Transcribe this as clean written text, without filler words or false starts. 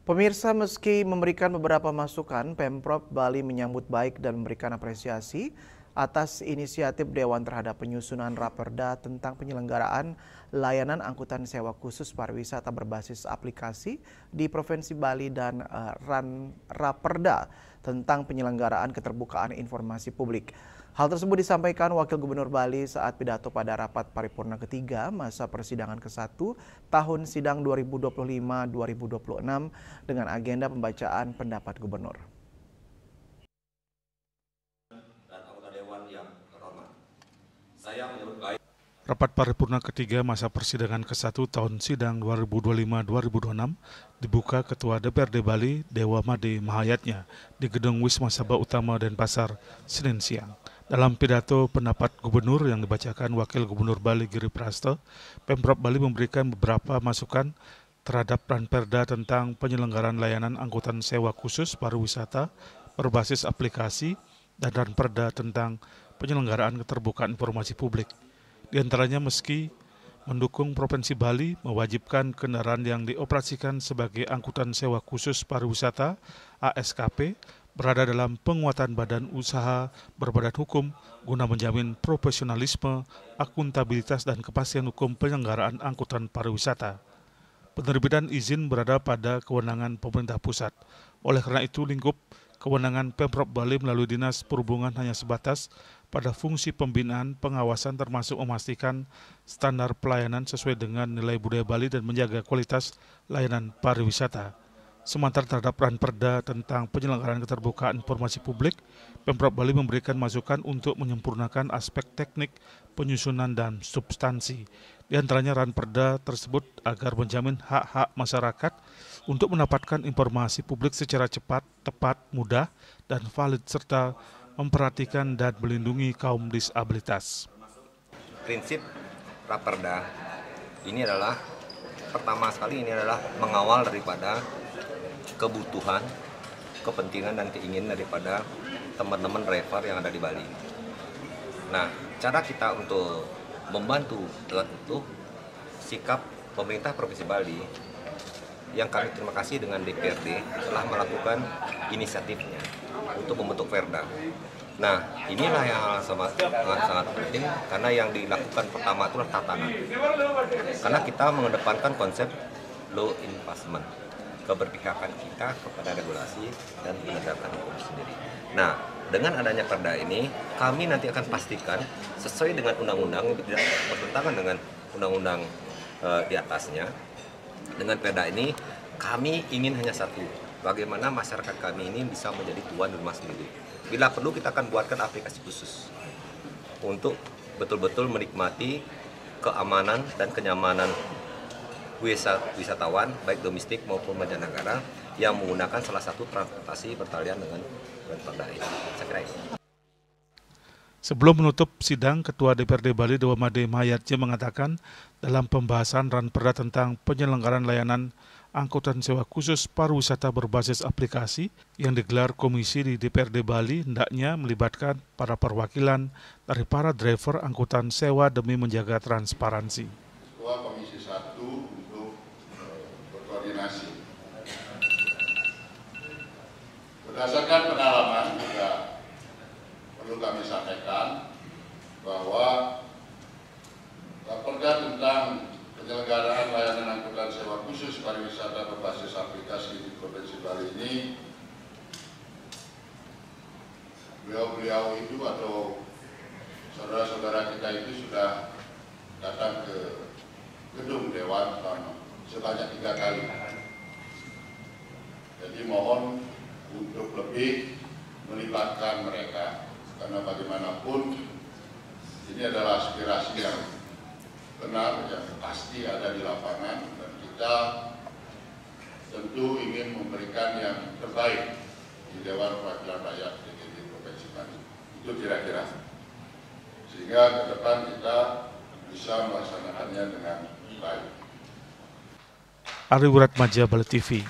Pemirsa, meski memberikan beberapa masukan, Pemprov Bali menyambut baik dan memberikan apresiasi atas inisiatif Dewan terhadap penyusunan Raperda tentang penyelenggaraan layanan angkutan sewa khusus pariwisata berbasis aplikasi di Provinsi Bali dan Raperda tentang penyelenggaraan keterbukaan informasi publik. Hal tersebut disampaikan Wakil Gubernur Bali saat pidato pada rapat paripurna ketiga masa persidangan ke-1 tahun sidang 2025-2026 dengan agenda pembacaan pendapat gubernur. Rapat paripurna ketiga masa persidangan ke-1 tahun sidang 2025-2026 dibuka Ketua DPRD Bali Dewa Made Mahayatnya di Gedung Wisma Sabah Utama Denpasar, Senin siang. Dalam pidato pendapat gubernur yang dibacakan Wakil Gubernur Bali Giri Prasto, Pemprov Bali memberikan beberapa masukan terhadap Ranperda tentang penyelenggaraan layanan angkutan sewa khusus pariwisata berbasis aplikasi dan Ranperda tentang penyelenggaraan keterbukaan informasi publik. Di antaranya meski mendukung Provinsi Bali mewajibkan kendaraan yang dioperasikan sebagai angkutan sewa khusus pariwisata ASKP berada dalam penguatan badan usaha berbadan hukum guna menjamin profesionalisme, akuntabilitas dan kepastian hukum penyelenggaraan angkutan pariwisata. Penerbitan izin berada pada kewenangan pemerintah pusat. Oleh karena itu, lingkup kewenangan Pemprov Bali melalui Dinas Perhubungan hanya sebatas pada fungsi pembinaan, pengawasan termasuk memastikan standar pelayanan sesuai dengan nilai budaya Bali dan menjaga kualitas layanan pariwisata. Sementara terhadap Ranperda tentang penyelenggaraan keterbukaan informasi publik, Pemprov Bali memberikan masukan untuk menyempurnakan aspek teknik, penyusunan dan substansi. Di antaranya Ranperda tersebut agar menjamin hak-hak masyarakat untuk mendapatkan informasi publik secara cepat, tepat, mudah, dan valid serta memperhatikan dan melindungi kaum disabilitas. Prinsip Raperda ini adalah pertama sekali mengawal daripada kebutuhan, kepentingan dan keinginan daripada teman-teman driver yang ada di Bali. Nah, cara kita untuk membantu dalam itu sikap pemerintah Provinsi Bali yang kami terima kasih dengan DPRD telah melakukan inisiatifnya untuk membentuk Perda. Nah, inilah yang sangat penting karena yang dilakukan pertama itulah tatanan. Karena kita mengedepankan konsep law enforcement, keberpihakan kita kepada regulasi dan penegakan hukum sendiri. Nah, dengan adanya Perda ini, kami nanti akan pastikan sesuai dengan undang-undang, tidak bertentangan dengan undang-undang di atasnya. Dengan Perda ini, kami ingin hanya satu, bagaimana masyarakat kami ini bisa menjadi tuan rumah sendiri. Bila perlu kita akan buatkan aplikasi khusus untuk betul-betul menikmati keamanan dan kenyamanan wisatawan baik domestik maupun mancanegara yang menggunakan salah satu transportasi bertalian dengan Perda ini. Saya kira itu. Sebelum menutup sidang, Ketua DPRD Bali Dewa Made Mahayatnya mengatakan dalam pembahasan Ranperda tentang penyelenggaraan layanan angkutan sewa khusus pariwisata berbasis aplikasi yang digelar komisi di DPRD Bali hendaknya melibatkan para perwakilan dari para driver angkutan sewa demi menjaga transparansi. Ketua Komisi 1 untuk berkoordinasi. Berdasarkan pengalaman juga perlu kami sampaikan bahwa Raperda tentang penyelenggaraan layanan angkutan sewa khusus pariwisata berbasis aplikasi di Provinsi Bali ini, beliau-beliau itu atau saudara-saudara kita itu sudah datang ke gedung Dewan sebanyak 3 kali. Jadi mohon untuk lebih melibatkan mereka, karena bagaimanapun ini adalah aspirasi yang benar, yang pasti ada di lapangan, dan kita tentu ingin memberikan yang terbaik di Dewan Perwakilan Rakyat DKI Provinsi Bali. Itu kira-kira, sehingga ke depan kita bisa melaksanakannya dengan baik. Ari Wuratmadja, Bali TV.